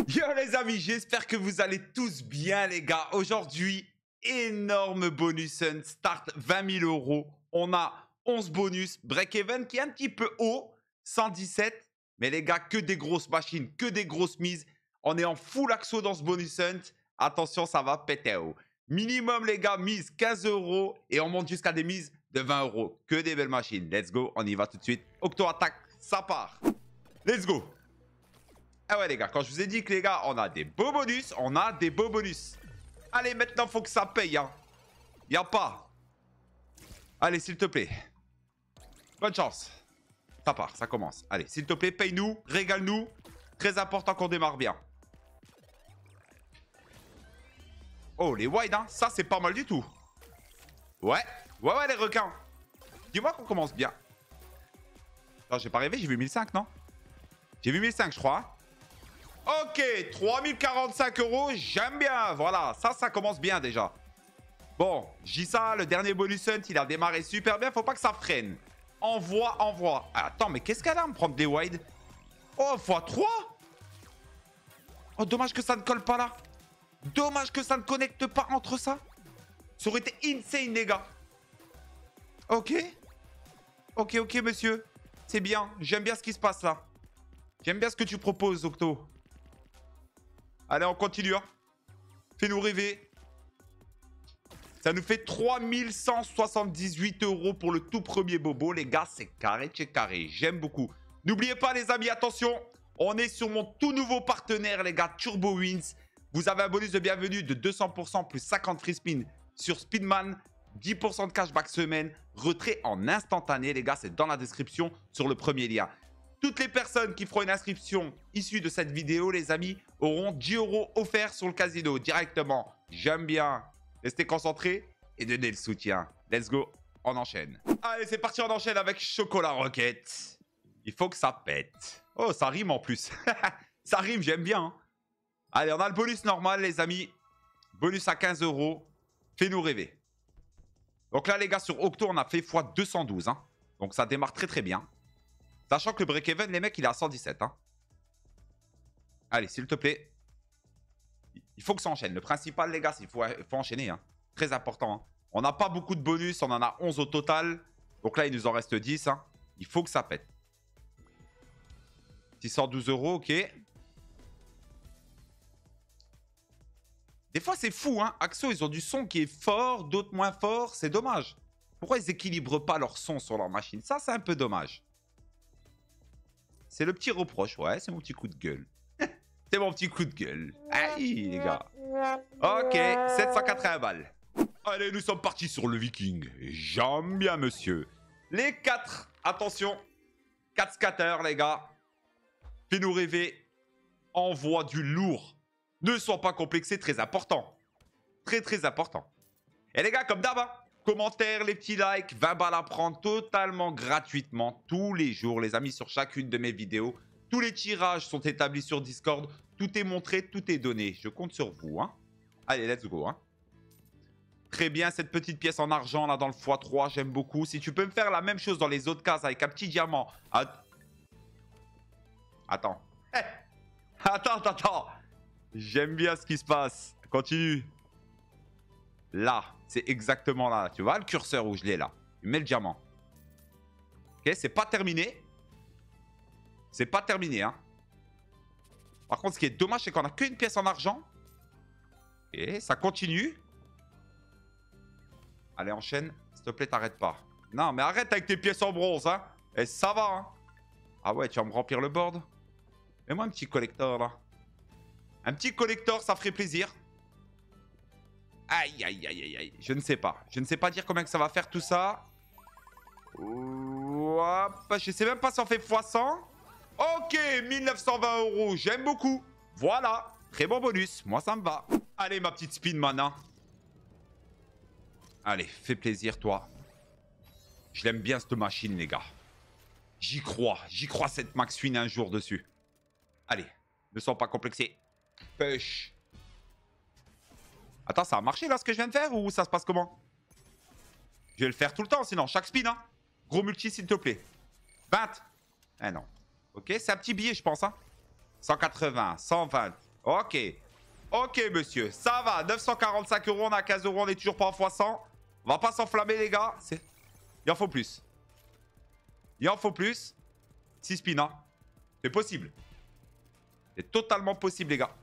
Yo les amis, j'espère que vous allez tous bien les gars. Aujourd'hui, énorme bonus Sun, start 20 000 euros. On a 11 bonus, break-even qui est un petit peu haut, 117. Mais les gars, que des grosses machines, que des grosses mises. On est en full axo dans ce bonus hunt. Attention, ça va péter haut. Minimum les gars, mise 15 euros et on monte jusqu'à des mises de 20 euros. Que des belles machines. Let's go, on y va tout de suite. Octo attaque, ça part. Let's go. Ah ouais les gars, quand je vous ai dit que les gars, on a des beaux bonus, on a des beaux bonus. Allez, maintenant, faut que ça paye, hein. Y'a pas. Allez, s'il te plaît. Bonne chance. Ça part, ça commence. Allez, s'il te plaît, paye-nous, régale-nous. Très important qu'on démarre bien. Oh, les wide, hein. Ça, c'est pas mal du tout. Ouais, ouais, les requins. Dis-moi qu'on commence bien. Non, j'ai pas rêvé, j'ai vu 1005, non? J'ai vu 1005, je crois. Ok, 3045 euros, j'aime bien. Voilà, ça commence bien déjà. Bon, j'ai ça, le dernier bonus hunt, il a démarré super bien. Faut pas que ça freine. Envoie. Ah, attends, mais qu'est-ce qu'elle a à me prendre des wide? Oh, x3. Oh, dommage que ça ne colle pas là. Dommage que ça ne connecte pas entre ça. Ça aurait été insane, les gars. Ok. Ok, monsieur. C'est bien. J'aime bien ce qui se passe là. J'aime bien ce que tu proposes, Octo. Allez, on continue. Hein. Fais-nous rêver. Ça nous fait 3178 euros pour le tout premier bobo. Les gars, c'est carré, c'est carré. J'aime beaucoup. N'oubliez pas, les amis, attention. On est sur mon tout nouveau partenaire, les gars, Turbo Wins. Vous avez un bonus de bienvenue de 200% plus 50 free spin sur Speedman. 10% de cashback semaine. Retrait en instantané, les gars. C'est dans la description sur le premier lien. Toutes les personnes qui feront une inscription issue de cette vidéo, les amis, auront 10 euros offerts sur le casino directement. J'aime bien. Restez concentrés et donnez le soutien. Let's go, on enchaîne. Allez, c'est parti, on enchaîne avec Chocolat Rocket. Il faut que ça pète. Oh, ça rime en plus. Ça rime, j'aime bien. Hein. Allez, on a le bonus normal, les amis. Bonus à 15 euros. Fais-nous rêver. Donc là, les gars, sur Octo, on a fait x212. Hein. Donc ça démarre très bien. Sachant que le break-even, les mecs, il est à 117. Hein. Allez, s'il te plaît. Il faut que ça enchaîne. Le principal, les gars, c'est qu'il faut enchaîner. Hein. Très important. Hein. On n'a pas beaucoup de bonus. On en a 11 au total. Donc là, il nous en reste 10. Hein. Il faut que ça pète. 612 euros, ok. Des fois, c'est fou. Hein. Axo, ils ont du son qui est fort, d'autres moins fort. C'est dommage. Pourquoi ils n'équilibrent pas leur son sur leur machine? Ça, c'est un peu dommage. C'est le petit reproche, ouais, c'est mon petit coup de gueule. C'est mon petit coup de gueule. Aïe, les gars. Ok, 780 balles. Allez, nous sommes partis sur le Viking. J'aime bien, monsieur. Les 4, attention. 4 scatters, les gars. Fais-nous rêver. Envoie du lourd. Ne sois pas complexé, très important. Très important. Et les gars, comme d'hab, hein, commentaires, les petits likes, 20 balles à prendre totalement gratuitement tous les jours, les amis, sur chacune de mes vidéos. Tous les tirages sont établis sur Discord. Tout est montré, tout est donné. Je compte sur vous. Hein. Allez, let's go. Hein. Très bien, cette petite pièce en argent là dans le x3, j'aime beaucoup. Si tu peux me faire la même chose dans les autres cases avec un petit diamant. Attends. Hey. Attends. J'aime bien ce qui se passe. Continue. Là, c'est exactement là. Tu vois le curseur où je l'ai là. Tu mets le diamant. Ok, c'est pas terminé. C'est pas terminé, hein. Par contre, ce qui est dommage, c'est qu'on a qu'une pièce en argent. Et ça continue. Allez, enchaîne. S'il te plaît, t'arrêtes pas. Non, mais arrête avec tes pièces en bronze, hein. Et ça va, hein. Ah ouais, tu vas me remplir le board. Mets-moi un petit collector, là. Un petit collector, ça ferait plaisir. Aïe. Je ne sais pas. Je ne sais pas dire combien que ça va faire tout ça. Je sais même pas si on fait x100. Ok, 1920 euros. J'aime beaucoup. Voilà. Très bon bonus. Moi, ça me va. Allez, ma petite spin, mana. Allez, fais plaisir, toi. Je l'aime bien, cette machine, les gars. J'y crois. J'y crois, cette Max Win un jour dessus. Allez, ne sois pas complexé. Push. Attends, ça a marché là ce que je viens de faire ou ça se passe comment? Je vais le faire tout le temps sinon, chaque spin hein. Gros multi s'il te plaît. 20. Eh non. Ok, c'est un petit billet je pense hein. 180, 120. Ok. Ok, monsieur. Ça va. 945 €. On a 15 €. On est toujours pas en x100. On va pas s'enflammer, les gars. Il en faut plus. Il en faut plus. 6 spins, hein. C'est possible. C'est totalement possible, les gars.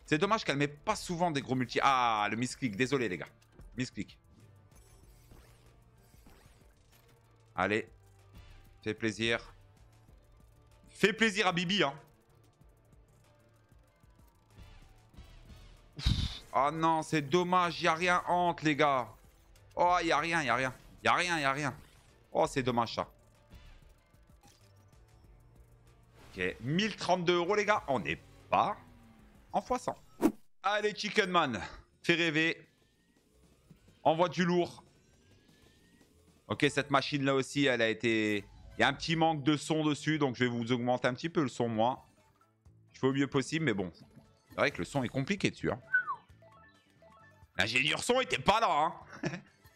C'est dommage qu'elle met pas souvent des gros multi. Ah, le misclick. Désolé, les gars. Misclick. Allez. Fais plaisir. Fais plaisir à Bibi, hein. Oh non, c'est dommage. Il n'y a rien entre, les gars. Oh, il n'y a rien, il n'y a rien. Il n'y a rien, il n'y a rien. Oh, c'est dommage, ça. Ok, 1032 €, les gars. On n'est pas en x100. Allez, Chicken Man. Fais rêver. Envoie du lourd. Ok, cette machine-là aussi, elle a été... Il y a un petit manque de son dessus, donc je vais vous augmenter un petit peu le son, moi. Je fais au mieux possible, mais bon. C'est vrai que le son est compliqué dessus, hein. L'ingénieur son était pas là, hein.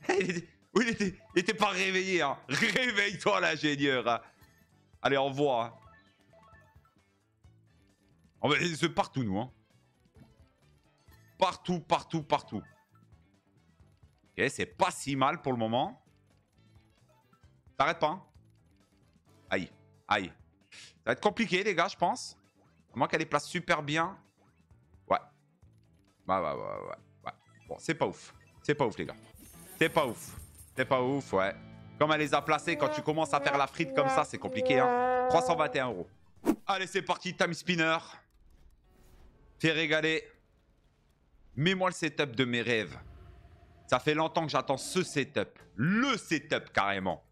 il était pas réveillé, hein. Réveille-toi, l'ingénieur, hein. Allez, envoie, hein. On va les partout, nous, hein. Partout, partout, partout. Ok, c'est pas si mal pour le moment. T'arrêtes pas, hein. Aïe, aïe. Ça va être compliqué, les gars, je pense. À moins qu'elle les place super bien. Ouais. Ouais. Bon, c'est pas ouf. C'est pas ouf, les gars. C'est pas ouf. C'est pas ouf, ouais. Comme elle les a placés, quand tu commences à faire la frite comme ça, c'est compliqué, hein. 321 €. Allez, c'est parti, time spinner. Fais régaler. Mets-moi le setup de mes rêves. Ça fait longtemps que j'attends ce setup. Le setup, carrément.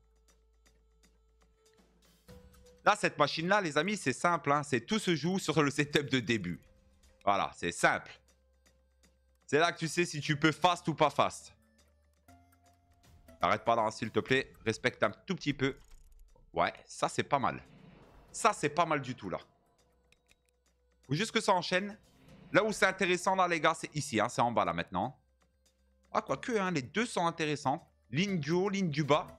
Là, cette machine-là, les amis, c'est simple, hein. C'est tout se joue sur le setup de début. Voilà, c'est simple. C'est là que tu sais si tu peux fast ou pas fast. Arrête pas là, s'il te plaît. Respecte un tout petit peu. Ouais, ça, c'est pas mal. Ça, c'est pas mal du tout, là. Faut juste que ça enchaîne. Là où c'est intéressant, là, les gars, c'est ici, hein. C'est en bas, là, maintenant. Ah, quoique, hein, les deux sont intéressants. Ligne du haut, ligne du bas.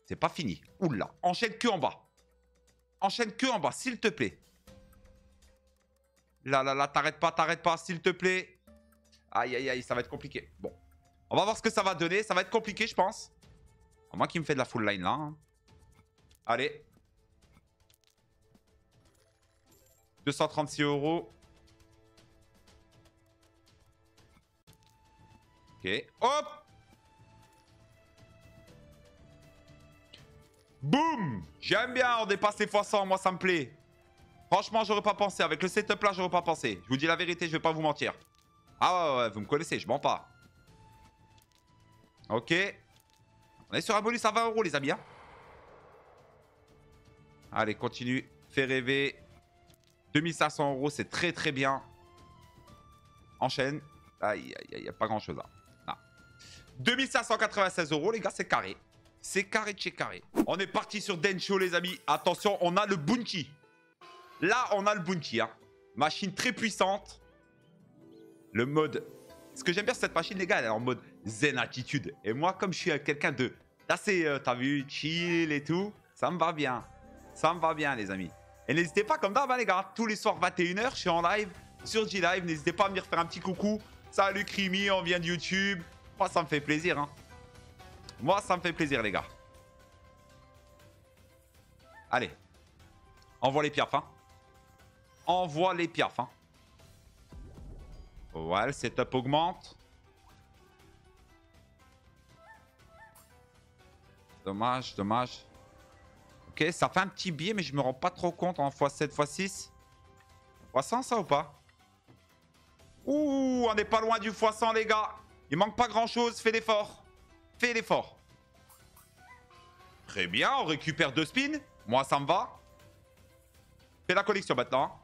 C'est pas fini. Oula, enchaîne que en bas. Enchaîne que en bas, s'il te plaît. Là, t'arrêtes pas, s'il te plaît. Aïe, aïe, aïe, ça va être compliqué. Bon, on va voir ce que ça va donner. Ça va être compliqué, je pense. À moins qu'il me fait de la full line, là. Hein. Allez. 236 €. Ok, hop. Boum. J'aime bien, on dépasse les x100, moi ça me plaît. Franchement, j'aurais pas pensé. Avec le setup là, j'aurais pas pensé. Je vous dis la vérité, je vais pas vous mentir. Ah ouais, vous me connaissez, je mens pas. Ok. On est sur un bonus à 20 €, les amis. Hein. Allez, continue. Fais rêver. 2500 €, c'est très très bien. Enchaîne. Aïe, aïe, aïe, y a pas grand chose là. Non. 2596 €, les gars, c'est carré. C'est carré de chez carré. On est parti sur Dencho, les amis. Attention, on a le bounty. Là, on a le bounty. Hein. Machine très puissante. Le mode... Ce que j'aime bien sur cette machine, les gars, elle est en mode zen attitude. Et moi, comme je suis quelqu'un d'assez, t'as vu, chill et tout, ça me va bien. Ça me va bien, les amis. Et n'hésitez pas, comme d'hab, hein, les gars, tous les soirs 21 h, je suis en live sur G-Live. N'hésitez pas à venir faire un petit coucou. Salut, Crimi, on vient de YouTube. Moi, ça me fait plaisir. Hein. Moi, ça me fait plaisir, les gars. Allez. Envoie les piafs, hein. Envoie les piafs, hein. Ouais, le setup augmente. Dommage, dommage. Ok, ça fait un petit biais, mais je me rends pas trop compte en x7, x6. x100, ça ou pas? Ouh, on n'est pas loin du x100, les gars. Il manque pas grand-chose, fais l'effort. Fais l'effort. Très bien, on récupère 2 spins. Moi, ça me va. Fais la collection maintenant.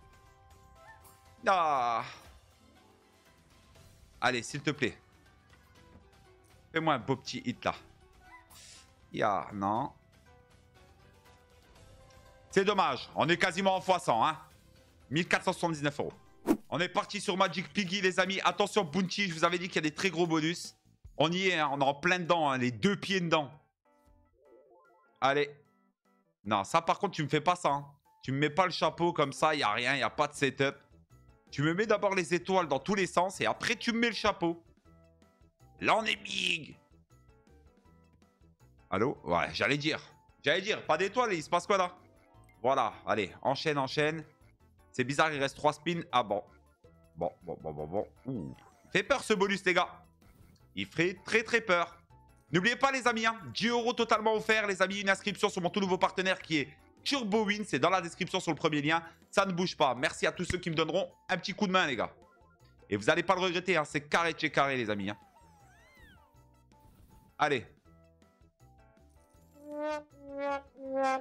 Ah. Allez, s'il te plaît. Fais-moi un beau petit hit là. Ya, non. C'est dommage. On est quasiment en x100. Hein. 1479 €. On est parti sur Magic Piggy, les amis. Attention, Bounty. Je vous avais dit qu'il y a des très gros bonus. On y est. Hein. On est en plein dedans. Hein. Les 2 pieds dedans. Allez. Non, ça par contre, tu me fais pas ça. Hein. Tu me mets pas le chapeau comme ça, il n'y a rien, il n'y a pas de setup. Tu me mets d'abord les étoiles dans tous les sens et après tu me mets le chapeau. Là, on est big. Allô? Ouais, j'allais dire. J'allais dire, pas d'étoiles, il se passe quoi là? Voilà, allez, enchaîne, enchaîne. C'est bizarre, il reste 3 spins. Ah bon. Bon. Ouh. Il fait peur ce bonus, les gars. Il ferait très peur. N'oubliez pas, les amis, hein, 10 € totalement offert, les amis. Une inscription sur mon tout nouveau partenaire qui est TurboWin. C'est dans la description sur le premier lien. Ça ne bouge pas. Merci à tous ceux qui me donneront un petit coup de main, les gars. Et vous n'allez pas le regretter, hein, c'est carré de chez carré, les amis. Hein. Allez.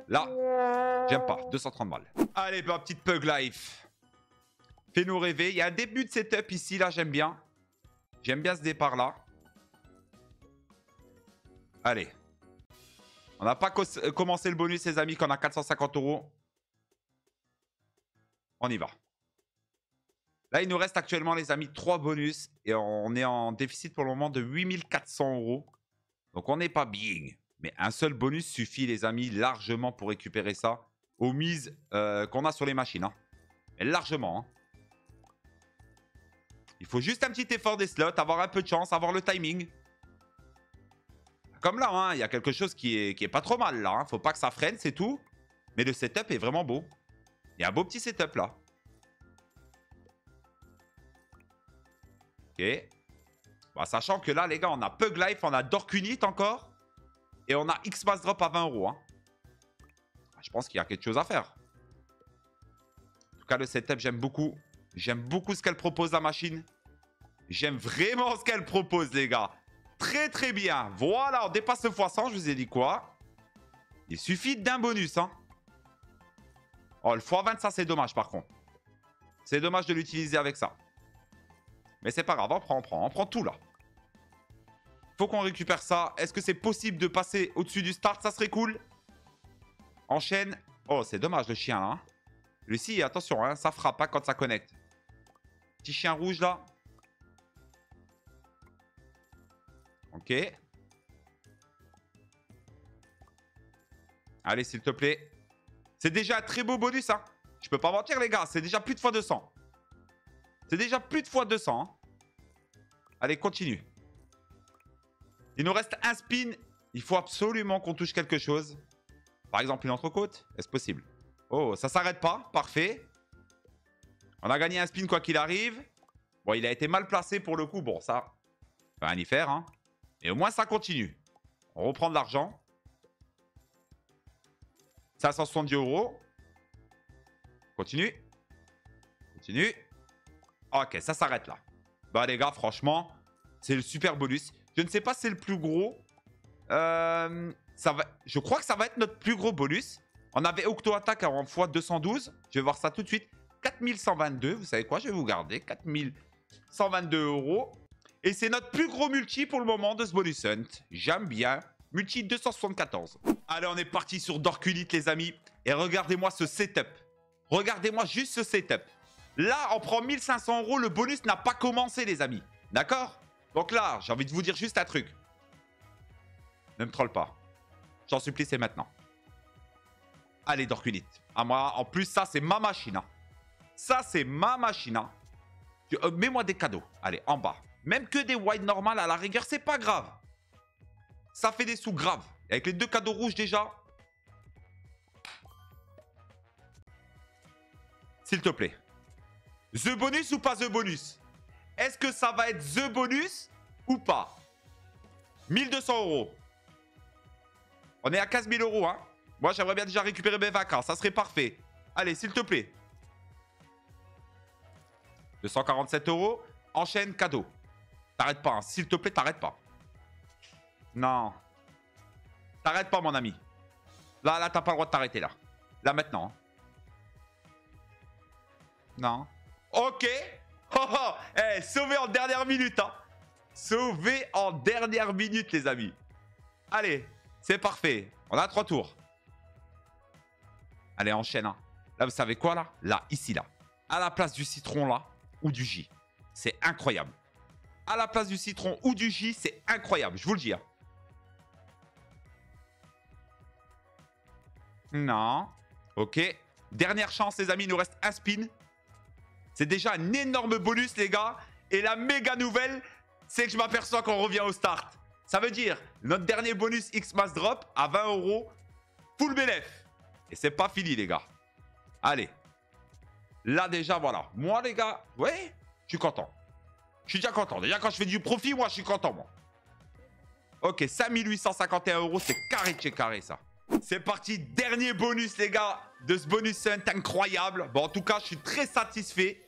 Là, j'aime pas. 230 balles. Allez, ma petite Pug Life. Fais-nous rêver. Il y a un début de setup ici, là, j'aime bien. J'aime bien ce départ-là. Allez. On n'a pas commencé le bonus, les amis, qu'on a 450 €. On y va. Là, il nous reste actuellement, les amis, 3 bonus. Et on est en déficit pour le moment de 8400 €. Donc, on n'est pas big. Mais un seul bonus suffit, les amis, largement pour récupérer ça aux mises qu'on a sur les machines. Hein. Et largement. Hein. Il faut juste un petit effort des slots, avoir un peu de chance, avoir le timing. Comme là, hein, il y a quelque chose qui est pas trop mal là. Hein. Faut pas que ça freine, c'est tout. Mais le setup est vraiment beau. Il y a un beau petit setup là. Ok. Bah, sachant que là, les gars, on a Pug Life, on a Dork Unit encore. Et on a X-Mass Drop à 20 €. Hein. Je pense qu'il y a quelque chose à faire. En tout cas, le setup, j'aime beaucoup. J'aime beaucoup ce qu'elle propose, la machine. J'aime vraiment ce qu'elle propose, les gars. Très bien. Voilà, on dépasse le x100. Je vous ai dit quoi? Il suffit d'un bonus. Hein. Oh, le x20, ça, c'est dommage, par contre. C'est dommage de l'utiliser avec ça. Mais c'est pas grave, on prend tout, là. Faut qu'on récupère ça. Est-ce que c'est possible de passer au-dessus du start? Ça serait cool. Enchaîne. Oh, c'est dommage, le chien, là. Hein. Lui-ci, attention, hein, ça frappe pas quand ça connecte. Petit chien rouge, là. Ok. Allez, s'il te plaît. C'est déjà un très beau bonus, hein. Je peux pas mentir, les gars. C'est déjà plus de x200. C'est déjà plus de x200. Hein. Allez, continue. Il nous reste un spin. Il faut absolument qu'on touche quelque chose. Par exemple, une entrecôte. Est-ce possible? Oh, ça s'arrête pas. Parfait. On a gagné un spin quoi qu'il arrive. Bon, il a été mal placé pour le coup. Bon, ça, va rien y faire. Hein. Et au moins, ça continue. On reprend de l'argent. 570 €. Continue. Continue. Ok, ça s'arrête là. Bah les gars, franchement, c'est le super bonus. Je ne sais pas si c'est le plus gros. Je crois que ça va être notre plus gros bonus. On avait Octo Attack en x212. Je vais voir ça tout de suite. 4122. Vous savez quoi? Je vais vous garder. 4122 €. Et c'est notre plus gros multi pour le moment de ce bonus hunt. J'aime bien. Multi 274. Allez, on est parti sur Dork Unit, les amis. Et regardez-moi ce setup. Regardez-moi juste ce setup. Là, on prend 1500 €. Le bonus n'a pas commencé, les amis. D'accord? Donc là, j'ai envie de vous dire juste un truc. Ne me troll pas. J'en supplie, c'est maintenant. Allez, Dork Unit. Ah, moi, en plus, ça, c'est ma machine. Hein. Ça, c'est ma machine. Hein. Mets-moi des cadeaux. Allez, en bas. Même que des white normales, à la rigueur, c'est pas grave. Ça fait des sous graves. Avec les 2 cadeaux rouges déjà. S'il te plaît. The bonus ou pas the bonus? Est-ce que ça va être the bonus ou pas? 1200 €. On est à 15 000 €. Hein. Moi, j'aimerais bien déjà récupérer mes vacances. Ça serait parfait. Allez, s'il te plaît. 247 €. Enchaîne, cadeau. T'arrêtes pas. Hein. S'il te plaît, t'arrêtes pas. Non. T'arrêtes pas, mon ami. Là, t'as pas le droit de t'arrêter, là. Là, maintenant. Non. Ok. Oh, oh. Hey, sauvé en dernière minute. Hein. Sauvé en dernière minute, les amis. Allez, c'est parfait. On a 3 tours. Allez, enchaîne. Hein. Là, vous savez quoi, là? Là, ici, là. À la place du citron, là, ou du J. C'est incroyable. À la place du citron ou du J, c'est incroyable. Je vous le dis. Hein. Non. Ok. Dernière chance, les amis. Il nous reste un spin. C'est déjà un énorme bonus, les gars. Et la méga nouvelle, c'est que je m'aperçois qu'on revient au start. Ça veut dire notre dernier bonus X-Mass Drop à 20 €. Full bénéf. Et c'est pas fini, les gars. Allez. Là, déjà, voilà. Moi, les gars, ouais, je suis content. Je suis déjà content. Déjà, quand je fais du profit, moi, je suis content, moi. Ok, 5851 €. C'est carré de chez carré, ça. C'est parti. Dernier bonus, les gars, de ce bonus hunt incroyable. Bon, en tout cas, je suis très satisfait.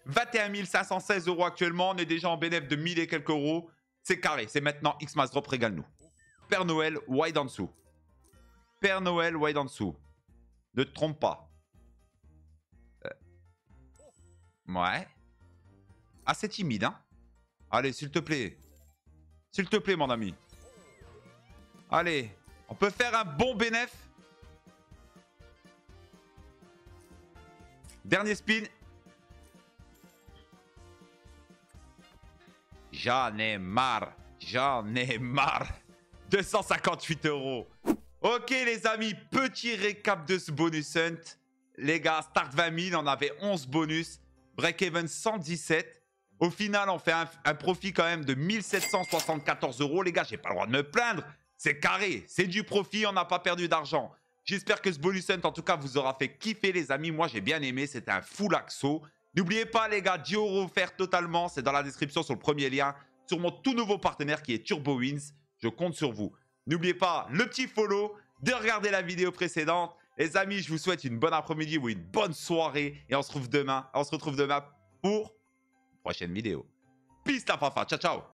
21 516 € actuellement. On est déjà en bénéfice de 1000 et quelques euros. C'est carré. C'est maintenant X-Mass Drop, régale-nous. Père Noël, wide en dessous. Père Noël, wide en dessous. Ne te trompe pas. Ouais. Assez timide, hein. Allez, s'il te plaît. S'il te plaît, mon ami. Allez. On peut faire un bon bénéf. Dernier spin. J'en ai marre. J'en ai marre. 258 €. Ok, les amis. Petit récap de ce bonus hunt. Les gars, start 20 000. On avait 11 bonus. Break-even 117. Au final, on fait un profit quand même de 1774 €. Les gars, j'ai pas le droit de me plaindre. C'est carré. C'est du profit. On n'a pas perdu d'argent. J'espère que ce bonus hunt, en tout cas, vous aura fait kiffer, les amis. Moi, j'ai bien aimé. C'était un full axo. N'oubliez pas, les gars, 10 € offerts totalement. C'est dans la description sur le premier lien. Sur mon tout nouveau partenaire qui est Turbo Wins. Je compte sur vous. N'oubliez pas le petit follow, de regarder la vidéo précédente. Les amis, je vous souhaite une bonne après-midi ou une bonne soirée. Et on se retrouve demain. On se retrouve demain pour une prochaine vidéo. Peace la fafa. Ciao, ciao.